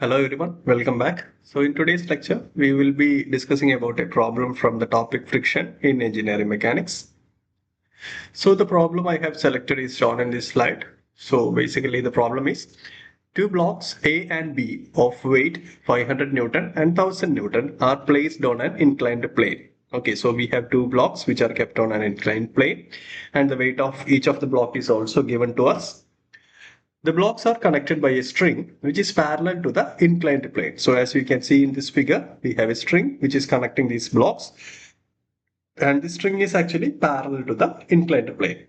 Hello everyone, welcome back. So in today's lecture, we will be discussing about a problem from the topic friction in engineering mechanics. So the problem I have selected is shown in this slide. So basically the problem is two blocks A and B of weight 500 Newton and 1000 Newton are placed on an inclined plane. Okay, so we have two blocks which are kept on an inclined plane and the weight of each of the block is also given to us. The blocks are connected by a string which is parallel to the inclined plane. So as we can see in this figure, we have a string which is connecting these blocks and the string is actually parallel to the inclined plane.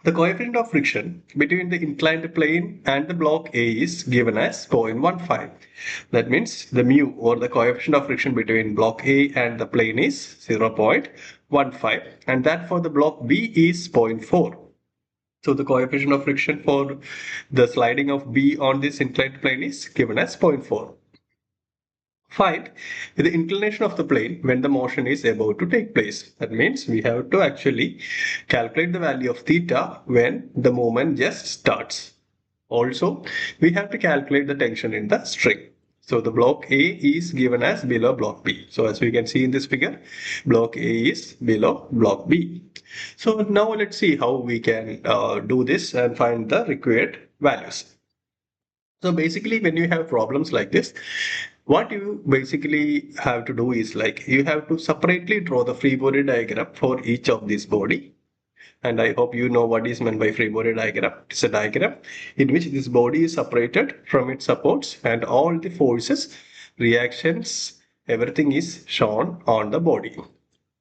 The coefficient of friction between the inclined plane and the block A is given as 0.15. That means the mu or the coefficient of friction between block A and the plane is 0.15 and that for the block B is 0.4. So the coefficient of friction for the sliding of B on this inclined plane is given as 0.4. Find the inclination of the plane when the motion is about to take place. That means we have to actually calculate the value of theta when the movement just starts. Also, we have to calculate the tension in the string. So the block A is given as below block B. So as we can see in this figure, block A is below block B. So now let's see how we can do this and find the required values. So basically when you have problems like this, what you basically have to do is like you have to separately draw the free body diagram for each of this body. And I hope you know what is meant by free body diagram. It's a diagram in which this body is separated from its supports and all the forces, reactions, everything is shown on the body.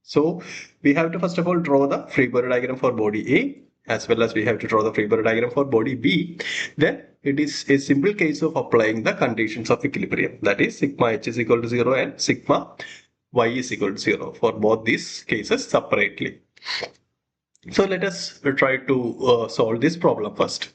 So we have to first of all draw the free body diagram for body A as well as we have to draw the free body diagram for body B. Then it is a simple case of applying the conditions of equilibrium. That is sigma h is equal to 0 and sigma y is equal to 0 for both these cases separately. So let us try to solve this problem first.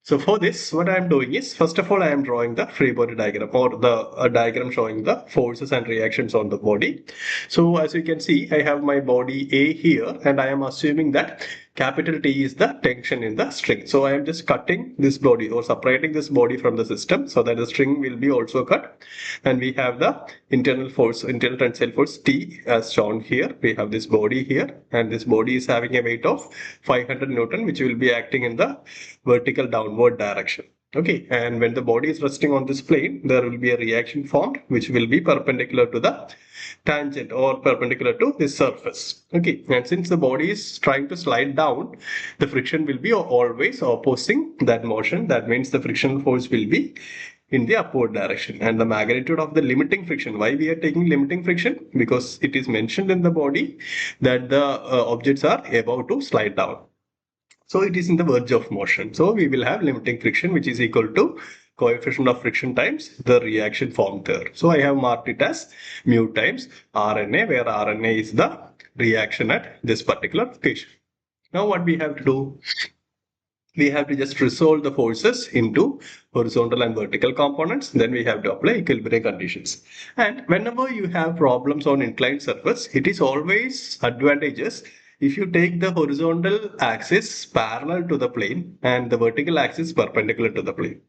So for this, what I am doing is, first of all, I am drawing the free body diagram or the diagram showing the forces and reactions on the body. So as you can see, I have my body A here and I am assuming that capital T is the tension in the string. So I am just cutting this body or separating this body from the system so that the string will be also cut. And we have the internal force, internal tensile force T as shown here. We have this body here and this body is having a weight of 500 Newton which will be acting in the vertical downward direction. Okay, and when the body is resting on this plane, there will be a reaction formed which will be perpendicular to the tangent or perpendicular to this surface. Okay, and since the body is trying to slide down, the friction will be always opposing that motion. That means the frictional force will be in the upward direction and the magnitude of the limiting friction. Why we are taking limiting friction? Because it is mentioned in the body that the objects are about to slide down. So it is in the verge of motion. So we will have limiting friction which is equal to coefficient of friction times the reaction formed there. So I have marked it as mu times RNA, where RNA is the reaction at this particular location. Now what we have to do? We have to just resolve the forces into horizontal and vertical components. Then we have to apply equilibrium conditions. And whenever you have problems on inclined surface, it is always advantageous if you take the horizontal axis parallel to the plane and the vertical axis perpendicular to the plane.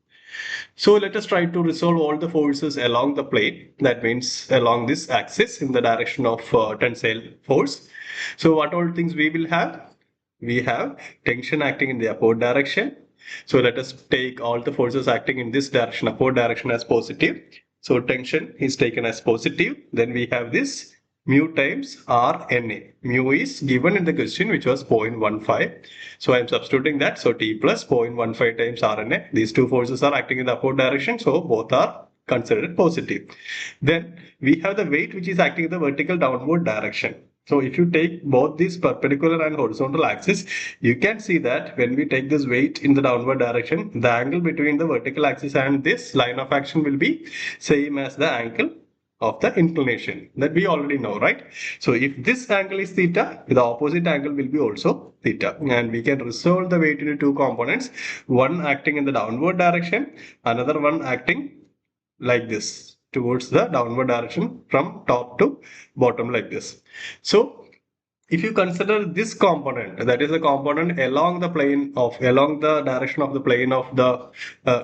So let us try to resolve all the forces along the plane. That means along this axis in the direction of tensile force. So what all things we will have? We have tension acting in the upward direction. So let us take all the forces acting in this direction, upward direction, as positive. So tension is taken as positive. Then we have this mu times RNA. Mu is given in the question which was 0.15. So I am substituting that. So T plus 0.15 times RNA. These two forces are acting in the upward direction. So both are considered positive. Then we have the weight which is acting in the vertical downward direction. So if you take both these perpendicular and horizontal axis, you can see that when we take this weight in the downward direction, the angle between the vertical axis and this line of action will be same as the angle of the inclination that we already know, right? So if this angle is theta, the opposite angle will be also theta, and we can resolve the weight into two components, one acting in the downward direction, another one acting like this towards the downward direction from top to bottom like this. So if you consider this component, that is the component along the direction of the plane of the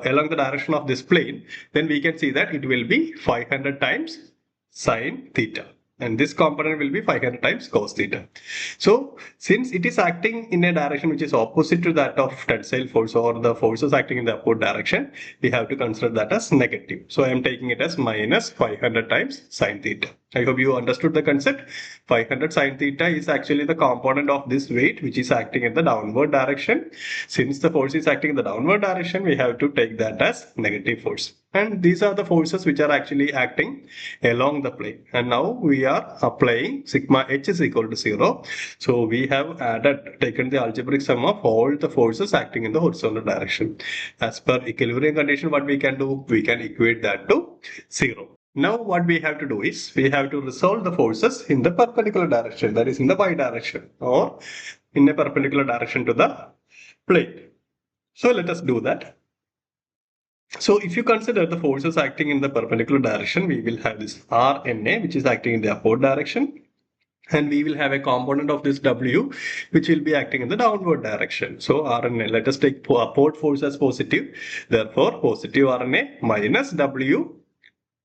along the direction of this plane, then we can see that it will be 500 times sine theta, and this component will be 500 times cos theta. So since it is acting in a direction which is opposite to that of tensile force, or the forces acting in the upward direction, we have to consider that as negative. So I am taking it as minus 500 times sine theta. I hope you understood the concept. 500 sine theta is actually the component of this weight which is acting in the downward direction. Since the force is acting in the downward direction, we have to take that as negative force. And these are the forces which are actually acting along the plane. And now we are applying sigma h is equal to 0. So we have taken the algebraic sum of all the forces acting in the horizontal direction. As per equilibrium condition, what we can do? We can equate that to 0. Now what we have to do is, we have to resolve the forces in the perpendicular direction, that is in the y direction, or in a perpendicular direction to the plane. So let us do that. So if you consider the forces acting in the perpendicular direction, we will have this Rna, which is acting in the upward direction, and we will have a component of this W which will be acting in the downward direction. So Rna, let us take upward force as positive, therefore positive Rna minus W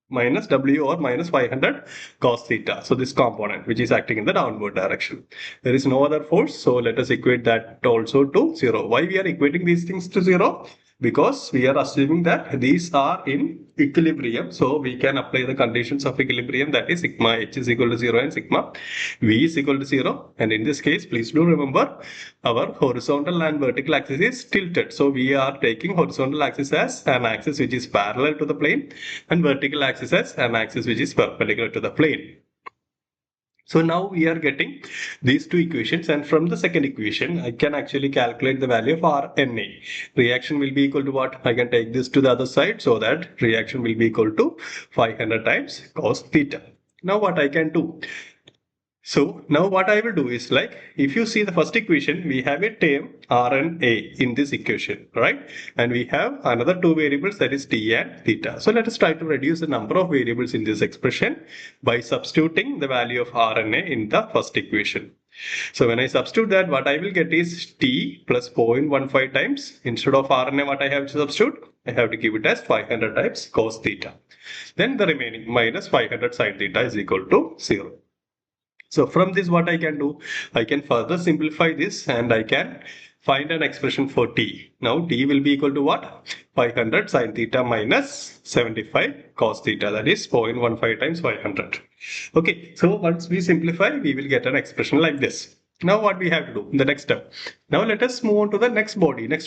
or minus 500 cos theta. So this component which is acting in the downward direction. There is no other force, so let us equate that also to 0. Why we are equating these things to 0? Because we are assuming that these are in equilibrium. So we can apply the conditions of equilibrium, that is sigma h is equal to 0 and sigma v is equal to 0. And in this case, please do remember our horizontal and vertical axis is tilted. So we are taking horizontal axis as an axis which is parallel to the plane, and vertical axis as an axis which is perpendicular to the plane. So now we are getting these two equations, and from the second equation, I can actually calculate the value of Rna. Reaction will be equal to what? I can take this to the other side, so that reaction will be equal to 500 times cos theta. Now what I can do? So now what I will do is, like, if you see the first equation, we have a term Rna in this equation, right? And we have another two variables, that is t and theta. So let us try to reduce the number of variables in this expression by substituting the value of Rna in the first equation. So when I substitute that, what I will get is t plus 0.15 times. Instead of Rna, what I have to substitute? I have to give it as 500 times cos theta. Then the remaining minus 500 sin theta is equal to 0. So from this, what I can do? I can further simplify this, and I can find an expression for t. Now t will be equal to what? 500 sin theta minus 75 cos theta, that is 0.15 times 500. Okay, so once we simplify, we will get an expression like this. Now what we have to do in the next step? Now let us move on to the next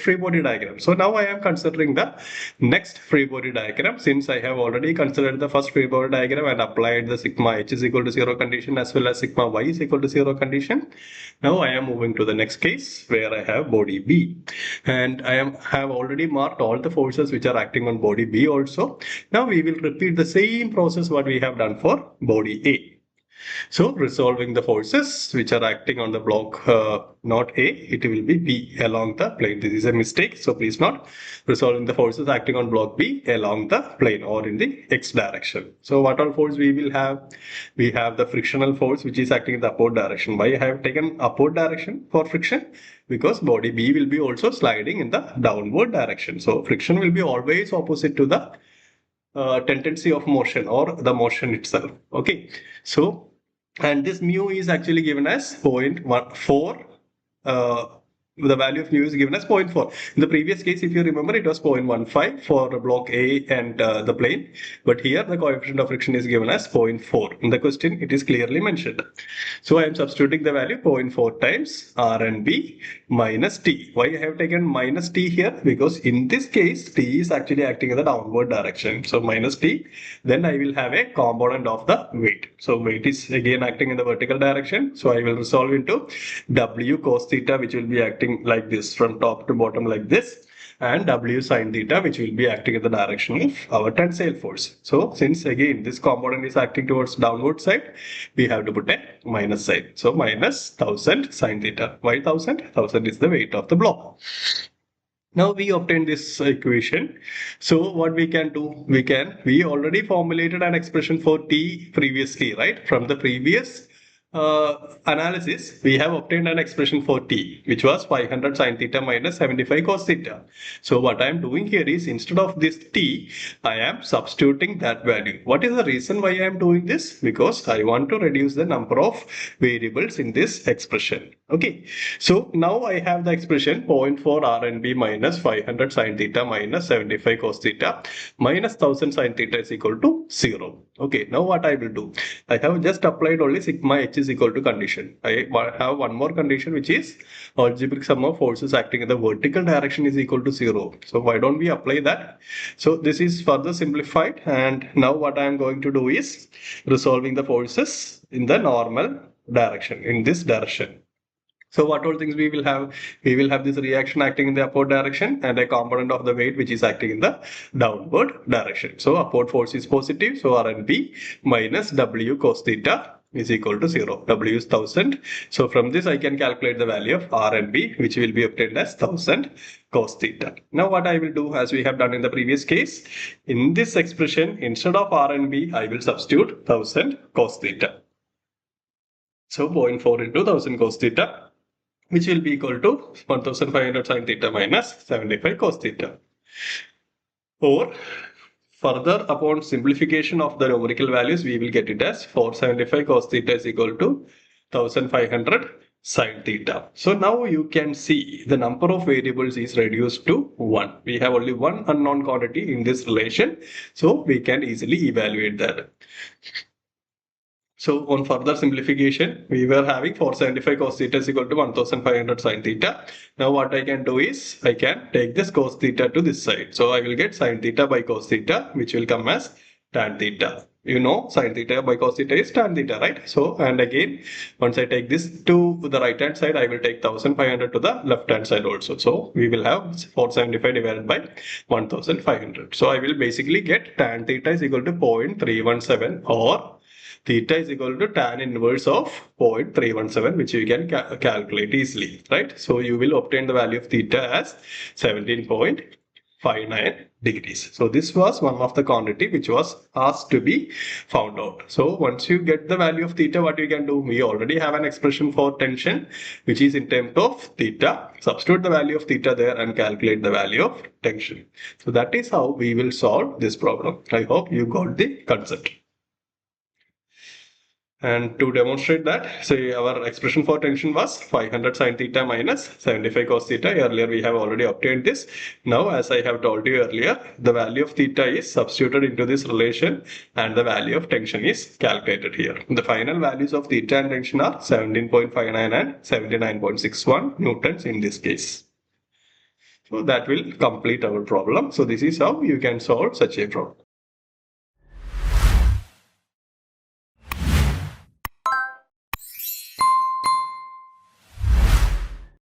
free body diagram. So now I am considering the next free body diagram, since I have already considered the first free body diagram and applied the sigma h is equal to 0 condition as well as sigma y is equal to 0 condition. Now I am moving to the next case where I have body B, and I have already marked all the forces which are acting on body B also. Now we will repeat the same process what we have done for body A. So resolving the forces which are acting on the block, not A, it will be B along the plane. This is a mistake, so please not. Resolving the forces acting on block B along the plane or in the X direction. So what all force we will have? We have the frictional force which is acting in the upward direction. Why I have taken upward direction for friction? Because body B will be also sliding in the downward direction. So friction will be always opposite to the tendency of motion or the motion itself. Okay, so and this mu is actually given as 0.14. The value of mu is given as 0.4. In the previous case, if you remember, it was 0.15 for block A and the plane, but here the coefficient of friction is given as 0.4. In the question, it is clearly mentioned. So I am substituting the value 0.4 times R and B minus T. Why I have taken minus T here? Because in this case, T is actually acting in the downward direction. So minus T, then I will have a component of the weight. So weight is again acting in the vertical direction. So I will resolve into W cos theta, which will be acting like this from top to bottom like this, and W sin theta, which will be acting in the direction of our tensile force. So since again this component is acting towards downward side, we have to put a minus sign. So minus 1000 sin theta. Why 1000? 1000 is the weight of the block. Now we obtain this equation. So what we can do? We already formulated an expression for T previously, right? From the previous analysis, we have obtained an expression for t, which was 500 sine theta minus 75 cos theta. So what I am doing here is, instead of this t, I am substituting that value. What is the reason why I am doing this? Because I want to reduce the number of variables in this expression. Okay, so now I have the expression 0.4 RNB minus 500 sine theta minus 75 cos theta minus 1000 sine theta is equal to 0. Okay, now what I will do? I have just applied only sigma h is equal to condition. I have one more condition, which is algebraic sum of forces acting in the vertical direction is equal to 0. So why don't we apply that? So this is further simplified, and now what I am going to do is resolving the forces in the normal direction, in this direction. So what all things we will have? We will have this reaction acting in the upward direction and a component of the weight which is acting in the downward direction. So upward force is positive. So RNP minus W cos theta is equal to 0. W is 1000. So from this I can calculate the value of RNP, which will be obtained as 1000 cos theta. Now what I will do, as we have done in the previous case, in this expression, instead of RNP, I will substitute 1000 cos theta. So 0.4 into 1000 cos theta, which will be equal to 1500 sine theta minus 75 cos theta. Or further, upon simplification of the numerical values, we will get it as 475 cos theta is equal to 1500 sine theta. So now you can see the number of variables is reduced to 1. We have only one unknown quantity in this relation, so we can easily evaluate that. So on further simplification, we were having 475 cos theta is equal to 1500 sine theta. Now what I can do is, I can take this cos theta to this side. So I will get sine theta by cos theta, which will come as tan theta. You know, sine theta by cos theta is tan theta, right? So, and again, once I take this to the right hand side, I will take 1500 to the left hand side also. So we will have 475 divided by 1500. So I will basically get tan theta is equal to 0.317, or theta is equal to tan inverse of 0.317, which you can calculate easily, right? So you will obtain the value of theta as 17.59 degrees. So this was one of the quantity which was asked to be found out. So once you get the value of theta, what you can do? We already have an expression for tension, which is in terms of theta. Substitute the value of theta there and calculate the value of tension. So that is how we will solve this problem. I hope you got the concept. And to demonstrate that, say our expression for tension was 500 sine theta minus 75 cos theta. Earlier we have already obtained this. Now, as I have told you earlier, the value of theta is substituted into this relation and the value of tension is calculated here. The final values of theta and tension are 17.59 and 79.61 newtons in this case. So that will complete our problem. So this is how you can solve such a problem.